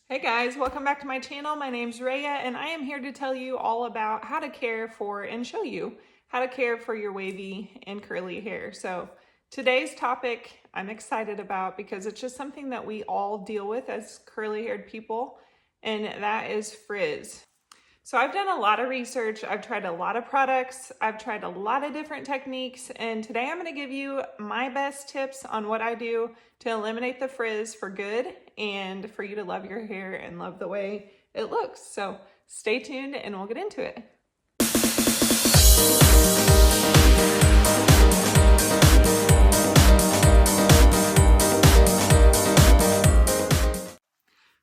Hey guys, welcome back to my channel. My name's Rhea and I am here to tell you all about how to care for and show you how to care for your wavy and curly hair. So today's topic I'm excited about because it's just something that we all deal with as curly haired people, and that is frizz. So I've done a lot of research, I've tried a lot of products, I've tried a lot of different techniques, and today I'm going to give you my best tips on what I do to eliminate the frizz for good and for you to love your hair and love the way it looks. So stay tuned and we'll get into it.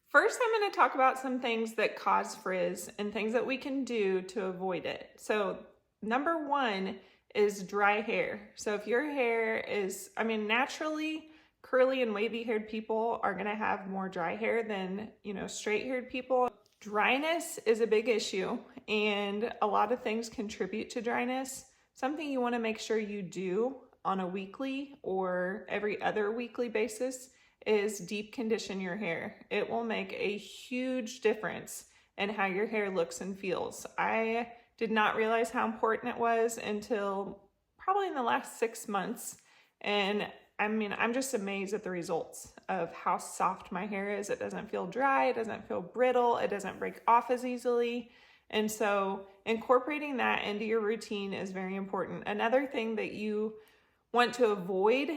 First, I'm going to talk about some things that cause frizz and things that we can do to avoid it. So number one is dry hair. So if your hair is, naturally curly and wavy haired people are going to have more dry hair than, straight haired people. Dryness is a big issue and a lot of things contribute to dryness. Something you want to make sure you do on a weekly or every other weekly basis is deep condition your hair. It will make a huge difference in how your hair looks and feels. I did not realize how important it was until probably in the last 6 months. And I'm just amazed at the results of how soft my hair is. It doesn't feel dry, it doesn't feel brittle, it doesn't break off as easily. And so incorporating that into your routine is very important. Another thing that you want to avoid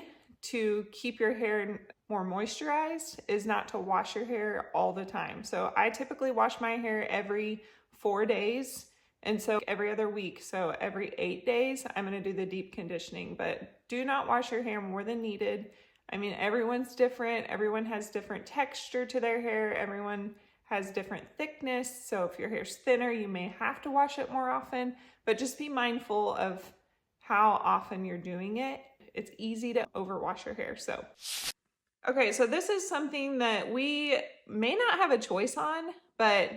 to keep your hair more moisturized is not to wash your hair all the time. So I typically wash my hair every 4 days, and so every other week. So every 8 days, I'm gonna do the deep conditioning, but do not wash your hair more than needed. Everyone's different. Everyone has different texture to their hair. Everyone has different thickness. So if your hair's thinner, you may have to wash it more often, but just be mindful of how often you're doing it. It's easy to overwash your hair. Okay, so this is something that we may not have a choice on, but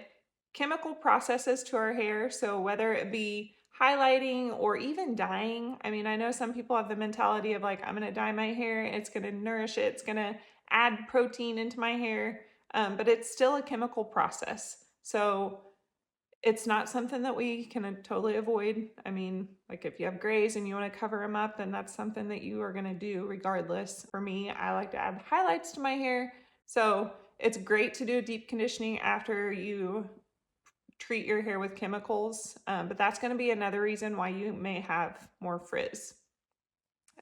chemical processes to our hair. So whether it be highlighting or even dyeing. I know some people have the mentality of like, I'm gonna dye my hair, it's gonna nourish it, it's gonna add protein into my hair, but it's still a chemical process. So it's not something that we can totally avoid. Like if you have grays and you want to cover them up, then that's something that you are going to do regardless. For me, I like to add highlights to my hair. So it's great to do deep conditioning after you treat your hair with chemicals, but that's going to be another reason why you may have more frizz.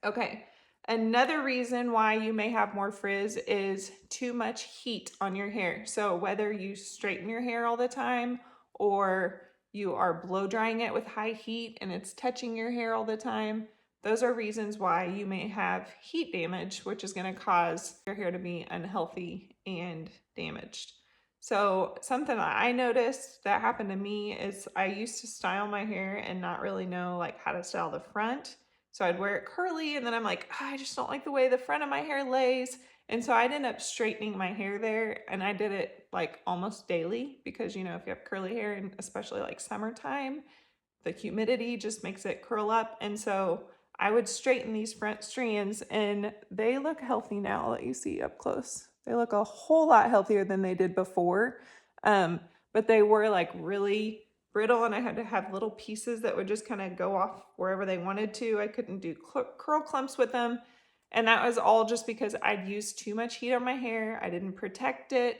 Okay, another reason why you may have more frizz is too much heat on your hair. So whether you straighten your hair all the time or you are blow drying it with high heat and it's touching your hair all the time, those are reasons why you may have heat damage, which is going to cause your hair to be unhealthy and damaged. So something that I noticed that happened to me is I used to style my hair and not really know like how to style the front. So I'd wear it curly and then I'm like, oh, I just don't like the way the front of my hair lays. And so I'd end up straightening my hair there, and I did it like almost daily because, if you have curly hair and especially like summertime, the humidity just makes it curl up. And so I would straighten these front strands and they look healthy now that you see up close. They look a whole lot healthier than they did before. But they were like really brittle and I had to have little pieces that would just kind of go off wherever they wanted to. I couldn't do curl clumps with them. And that was all just because I'd used too much heat on my hair. I didn't protect it.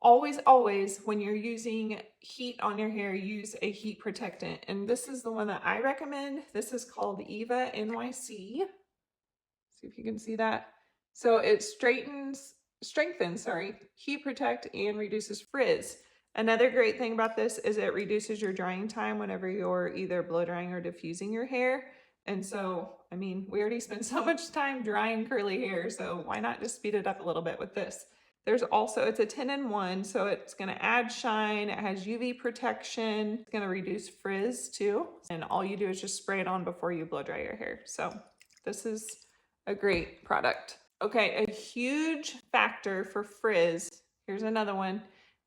Always, always, when you're using heat on your hair, use a heat protectant. And this is the one that I recommend. This is called EVA NYC. See if you can see that. So it strengthens, heat protect and reduces frizz. Another great thing about this is it reduces your drying time whenever you're either blow drying or diffusing your hair. And so, we already spend so much time drying curly hair, so why not just speed it up a little bit with this? There's also, it's a 10-in-1, so it's gonna add shine, it has UV protection, it's gonna reduce frizz too, and all you do is just spray it on before you blow dry your hair. So this is a great product. Okay, a huge factor for frizz, here's another one,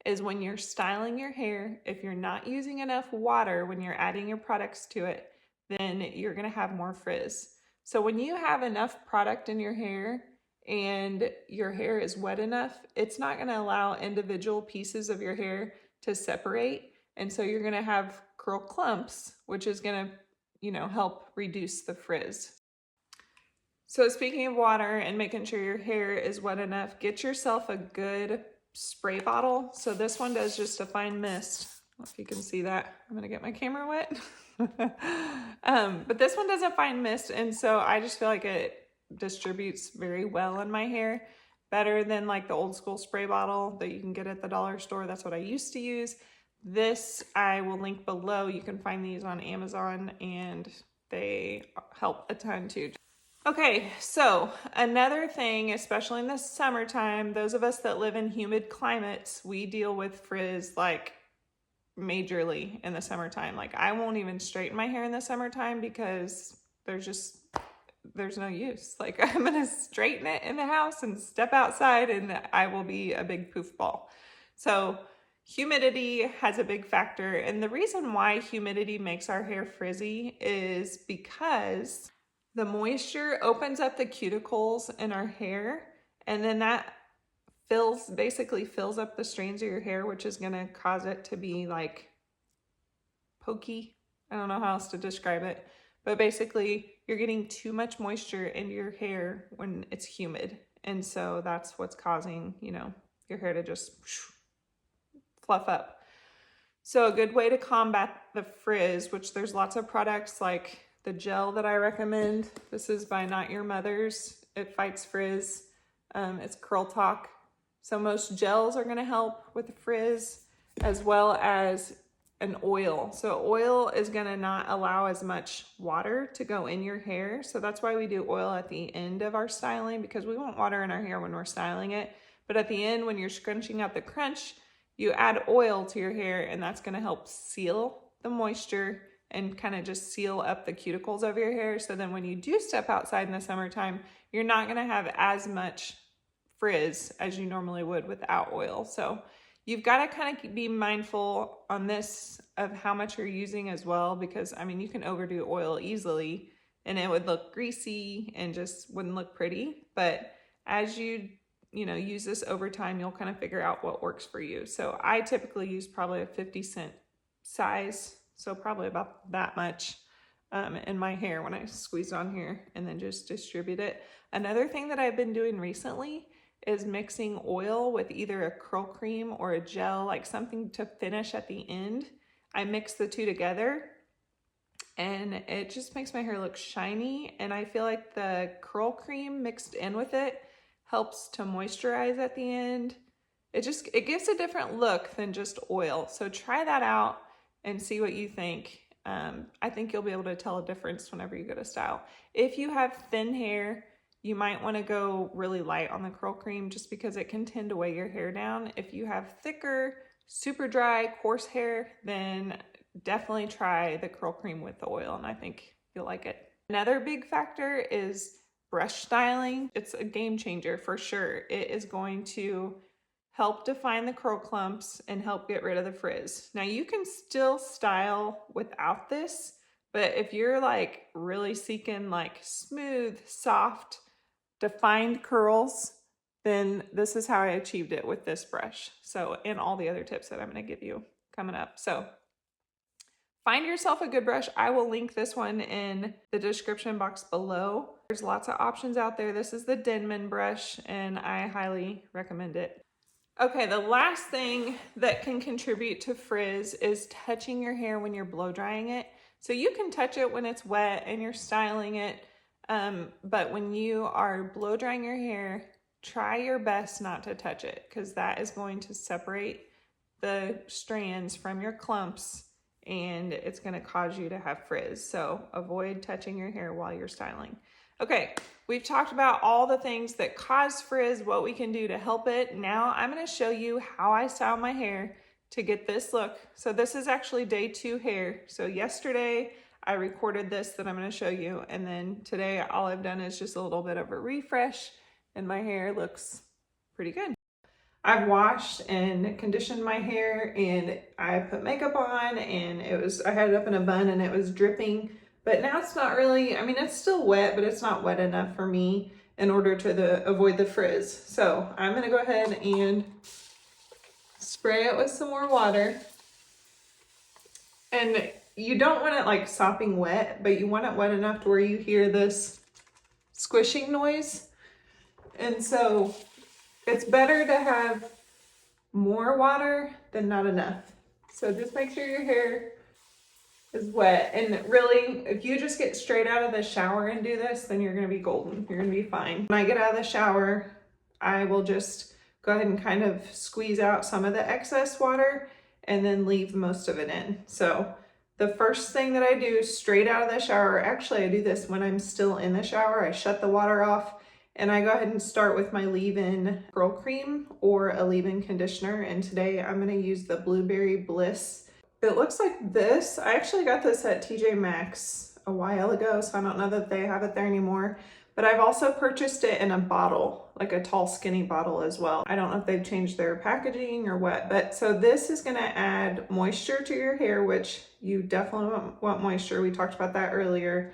is when you're styling your hair, if you're not using enough water when you're adding your products to it, then you're gonna have more frizz. So when you have enough product in your hair and your hair is wet enough, it's not going to allow individual pieces of your hair to separate. And so you're going to have curl clumps, which is going to, you know, help reduce the frizz. So speaking of water and making sure your hair is wet enough, get yourself a good spray bottle. So this one does just a fine mist. I don't know if you can see that. I'm gonna get my camera wet. But this one does a fine mist, and so I just feel like it distributes very well in my hair. Better than like the old school spray bottle that you can get at the dollar store. That's what I used to use. This I will link below. You can find these on Amazon and they help a ton too. Okay, so another thing, especially in the summertime, those of us that live in humid climates, we deal with frizz like majorly in the summertime. Like I won't even straighten my hair in the summertime because there's no use. Like I'm gonna straighten it in the house and step outside and I will be a big poof ball. So humidity has a big factor. And the reason why humidity makes our hair frizzy is because the moisture opens up the cuticles in our hair, and then that basically fills up the strands of your hair, which is gonna cause it to be like pokey. I don't know how else to describe it, but basically you're getting too much moisture into your hair when it's humid. And so that's what's causing, you know, your hair to just fluff up. So a good way to combat the frizz, which there's lots of products like the gel that I recommend. This is by Not Your Mother's. It fights frizz. It's Curl Talk. So most gels are gonna help with the frizz, as well as an oil. So oil is gonna not allow as much water to go in your hair. So that's why we do oil at the end of our styling, because we want water in our hair when we're styling it. But at the end, when you're scrunching out the crunch, you add oil to your hair, and that's gonna help seal the moisture and kind of just seal up the cuticles of your hair. So then when you do step outside in the summertime, you're not gonna have as much frizz as you normally would without oil. So you've gotta kind of be mindful on this of how much you're using as well, because I mean, you can overdo oil easily and it would look greasy and just wouldn't look pretty. But as you use this over time, you'll kind of figure out what works for you. So I typically use probably a 50-cent size. So probably about that much in my hair when I squeeze on here and then just distribute it. Another thing that I've been doing recently is mixing oil with either a curl cream or a gel, like something to finish at the end. I mix the two together and it just makes my hair look shiny. And I feel like the curl cream mixed in with it helps to moisturize at the end. It gives a different look than just oil. So try that out and see what you think. I think you'll be able to tell a difference whenever you go to style. If you have thin hair, you might want to go really light on the curl cream just because it can tend to weigh your hair down. If you have thicker, super dry, coarse hair, then definitely try the curl cream with the oil, and I think you'll like it. Another big factor is brush styling. It's a game changer for sure. It is going to help define the curl clumps and help get rid of the frizz. Now you can still style without this, but if you're like really seeking like smooth, soft, defined curls, then this is how I achieved it with this brush. So, and all the other tips that I'm gonna give you coming up. So find yourself a good brush. I will link this one in the description box below. There's lots of options out there. This is the Denman brush and I highly recommend it. Okay, the last thing that can contribute to frizz is touching your hair when you're blow drying it. So you can touch it when it's wet and you're styling it, but when you are blow drying your hair, try your best not to touch it because that is going to separate the strands from your clumps and it's going to cause you to have frizz. So avoid touching your hair while you're styling. Okay, we've talked about all the things that cause frizz, what we can do to help it. Now I'm gonna show you how I style my hair to get this look. So this is actually day 2 hair. So yesterday I recorded this that I'm gonna show you, and then today all I've done is just a little bit of a refresh and my hair looks pretty good. I've washed and conditioned my hair and I put makeup on and I had it up in a bun and it was dripping. But now it's not really, I mean, it's still wet, but it's not wet enough for me. in order to avoid the frizz. So I'm gonna go ahead and spray it with some more water. And you don't want it like sopping wet, but you want it wet enough to where you hear this squishing noise. And so it's better to have more water than not enough. So just make sure your hair is wet. And really, if you just get straight out of the shower and do this, then you're gonna be golden. You're gonna be fine. When I get out of the shower, I will just go ahead and kind of squeeze out some of the excess water and then leave most of it in. So the first thing that I do straight out of the shower, actually I do this when I'm still in the shower, I shut the water off and I go ahead and start with my leave-in curl cream or a leave-in conditioner. And today I'm gonna use the Blueberry Bliss. It looks like this. I actually got this at TJ Maxx a while ago, so I don't know that they have it there anymore. But I've also purchased it in a bottle, like a tall skinny bottle as well. I don't know if they've changed their packaging or what, but so this is gonna add moisture to your hair, which you definitely want moisture. We talked about that earlier.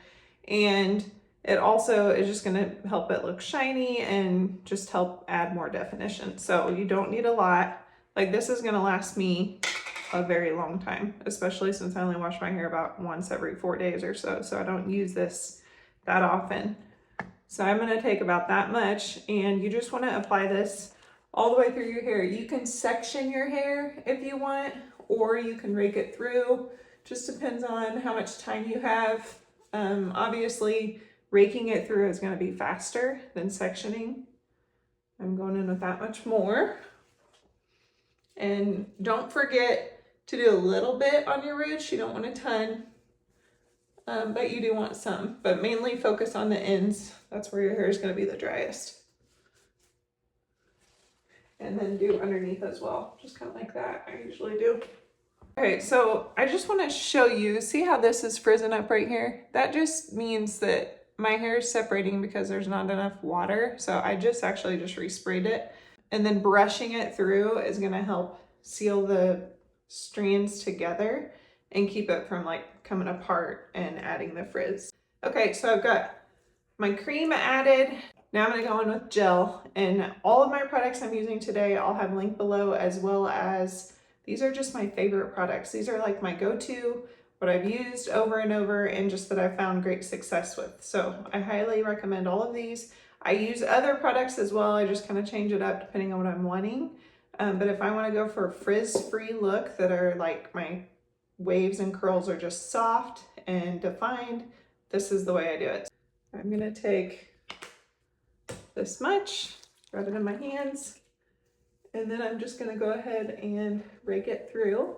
And it also is just gonna help it look shiny and just help add more definition. So you don't need a lot. Like this is gonna last me a very long time, especially since I only wash my hair about once every 4 days or so. So I don't use this that often. So I'm gonna take about that much, and you just wanna apply this all the way through your hair. You can section your hair if you want, or you can rake it through. Just depends on how much time you have. Obviously, raking it through is gonna be faster than sectioning. I'm going in with that much more. And don't forget to do a little bit on your roots. You don't want a ton, but you do want some. But mainly focus on the ends. That's where your hair is gonna be the driest. And then do underneath as well, just kind of like that, I usually do. Okay, so I just wanna show you, see how this is frizzing up right here? That just means that my hair is separating because there's not enough water. So I just actually just resprayed it. And then brushing it through is gonna help seal the strands together and keep it from like coming apart and adding the frizz. Okay, so I've got my cream added. Now I'm gonna go in with gel, and all of my products I'm using today I'll have linked below, as well as these are just my favorite products. These are like my go-to, what I've used over and over, and just that I've found great success with. So I highly recommend all of these. I use other products as well. I just kind of change it up depending on what I'm wanting. But if I want to go for a frizz-free look that are like my waves and curls are just soft and defined, this is the way I do it. I'm gonna take this much, rub it in my hands, and then I'm just gonna go ahead and rake it through.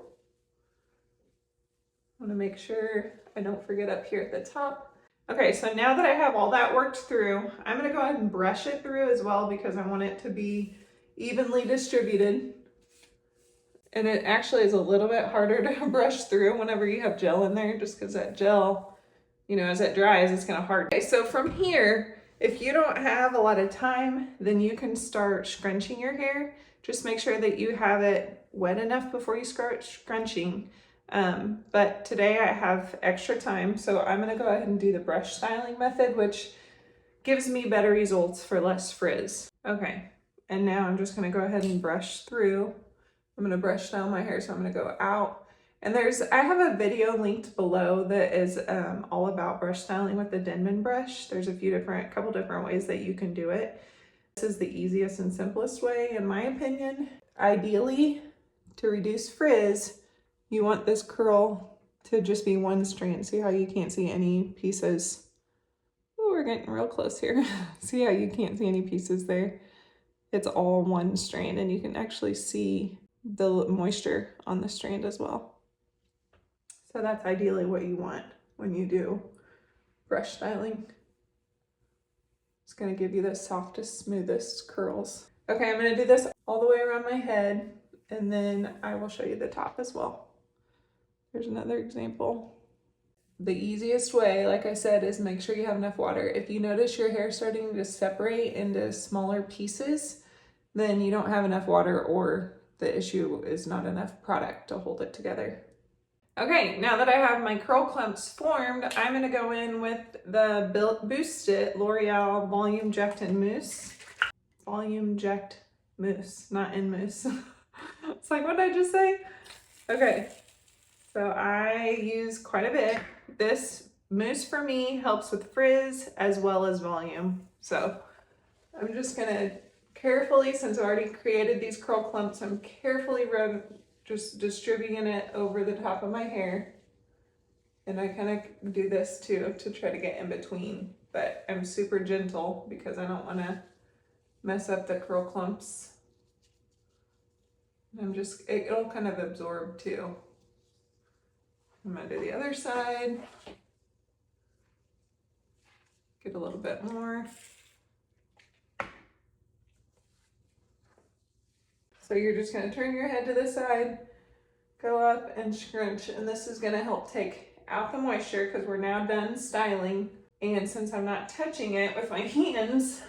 I wanna make sure I don't forget up here at the top. Okay, so now that I have all that worked through, I'm gonna go ahead and brush it through as well because I want it to be evenly distributed. And it actually is a little bit harder to brush through whenever you have gel in there, just because that gel, you know, as it dries, it's gonna hard. Okay, so from here, if you don't have a lot of time, then you can start scrunching your hair. Just make sure that you have it wet enough before you start scrunching. But today I have extra time, so I'm gonna go ahead and do the brush styling method, which gives me better results for less frizz. Okay, and now I'm just gonna go ahead and brush through. I'm gonna brush style my hair, so I'm gonna go out. And I have a video linked below that is all about brush styling with the Denman brush. There's a couple different ways that you can do it. This is the easiest and simplest way, in my opinion. Ideally, to reduce frizz, you want this curl to just be one strand. See how you can't see any pieces? Oh, we're getting real close here. See how you can't see any pieces there? It's all one strand, and you can actually see the moisture on the strand as well. So that's ideally what you want when you do brush styling. It's gonna give you the softest, smoothest curls. Okay, I'm gonna do this all the way around my head, and then I will show you the top as well. Here's another example. The easiest way, like I said, is make sure you have enough water. If you notice your hair starting to separate into smaller pieces, then you don't have enough water, or the issue is not enough product to hold it together. Okay, now that I have my curl clumps formed, I'm gonna go in with the Boost It L'Oreal Volume Ject and Mousse. Volume Ject Mousse, not in mousse. It's like, what did I just say? Okay, so I use quite a bit. This mousse for me helps with frizz as well as volume. So I'm just gonna carefully, since I already created these curl clumps, I'm carefully just distributing it over the top of my hair. And I kind of do this too to try to get in between, but I'm super gentle because I don't want to mess up the curl clumps. I'm just, it'll kind of absorb too. I'm gonna do the other side. Get a little bit more. So you're just gonna turn your head to the side, go up and scrunch, and this is gonna help take out the moisture because we're now done styling. And since I'm not touching it with my hands,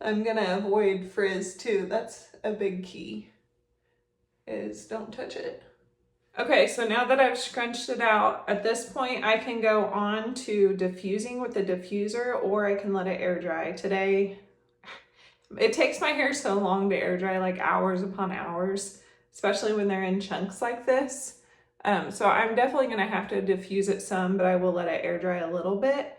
I'm gonna avoid frizz too. That's a big key, is don't touch it. Okay, so now that I've scrunched it out, at this point I can go on to diffusing with the diffuser, or I can let it air dry. Today, it takes my hair so long to air dry, like hours upon hours, especially when they're in chunks like this. So I'm definitely gonna have to diffuse it some, but I will let it air dry a little bit.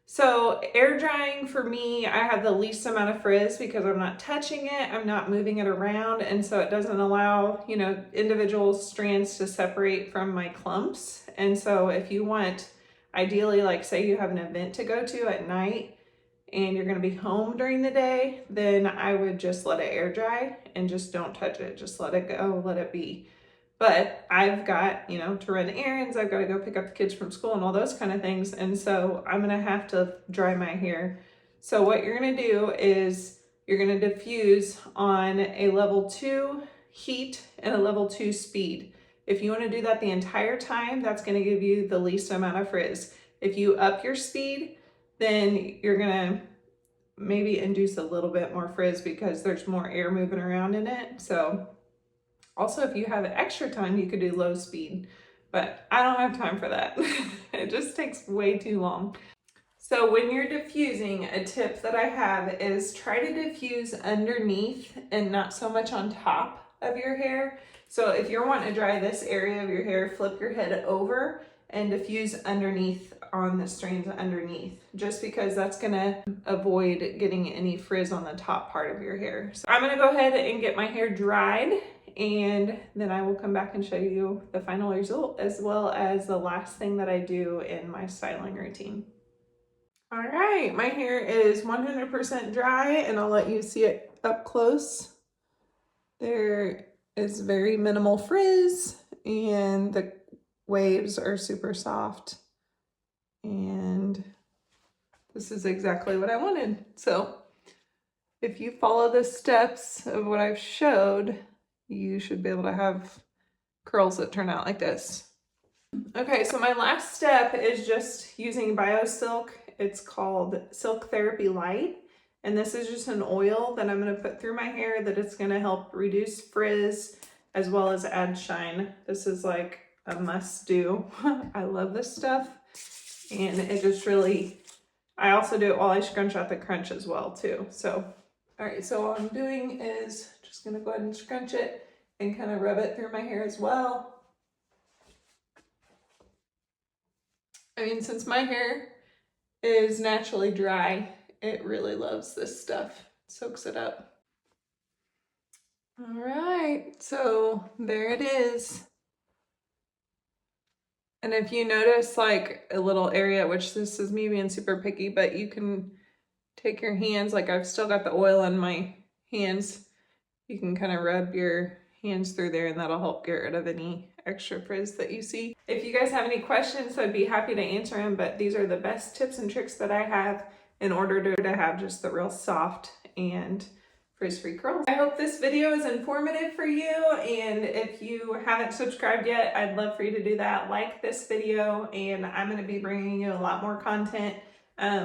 So air drying for me, I have the least amount of frizz because I'm not touching it, I'm not moving it around, and so it doesn't allow, you know, individual strands to separate from my clumps. And so if you want, ideally, like say you have an event to go to at night and you're gonna be home during the day, then I would just let it air dry and just don't touch it. Just let it go, let it be. But I've got, you know, to run errands, I've got to go pick up the kids from school and all those kind of things. And so I'm gonna have to dry my hair. So what you're gonna do is you're gonna diffuse on a level 2 heat and a level 2 speed. If you wanna do that the entire time, that's gonna give you the least amount of frizz. If you up your speed, then you're gonna maybe induce a little bit more frizz because there's more air moving around in it. So also, if you have extra time, you could do low speed, but I don't have time for that. It just takes way too long. So when you're diffusing, a tip that I have is try to diffuse underneath and not so much on top of your hair. So if you're wanting to dry this area of your hair, flip your head over and diffuse underneath on the strands underneath, just because that's gonna avoid getting any frizz on the top part of your hair. So I'm gonna go ahead and get my hair dried, and then I will come back and show you the final result as well as the last thing that I do in my styling routine. All right, my hair is 100% dry, and I'll let you see it up close. There is very minimal frizz, and the waves are super soft, and this is exactly what I wanted. So if you follow the steps of what I've showed, you should be able to have curls that turn out like this. Okay, so my last step is just using BioSilk. It's called Silk Therapy Lite, and this is just an oil that I'm going to put through my hair that it's going to help reduce frizz as well as add shine. This is like a must do. I love this stuff, and it just really, I also do it while I scrunch out the crunch as well too. So all right, so all I'm doing is just gonna go ahead and scrunch it and kind of rub it through my hair as well. I mean, since my hair is naturally dry, it really loves this stuff. It soaks it up. All right, so there it is. And if you notice like a little area, which this is me being super picky, but you can take your hands, like I've still got the oil on my hands. You can kind of rub your hands through there, and that'll help get rid of any extra frizz that you see. If you guys have any questions, I'd be happy to answer them, but these are the best tips and tricks that I have in order to have just the real soft and frizz-free curls. I hope this video is informative for you, and if you haven't subscribed yet, I'd love for you to do that. Like this video, and I'm going to be bringing you a lot more content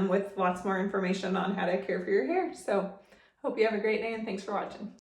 with lots more information on how to care for your hair. So hope you have a great day, and thanks for watching.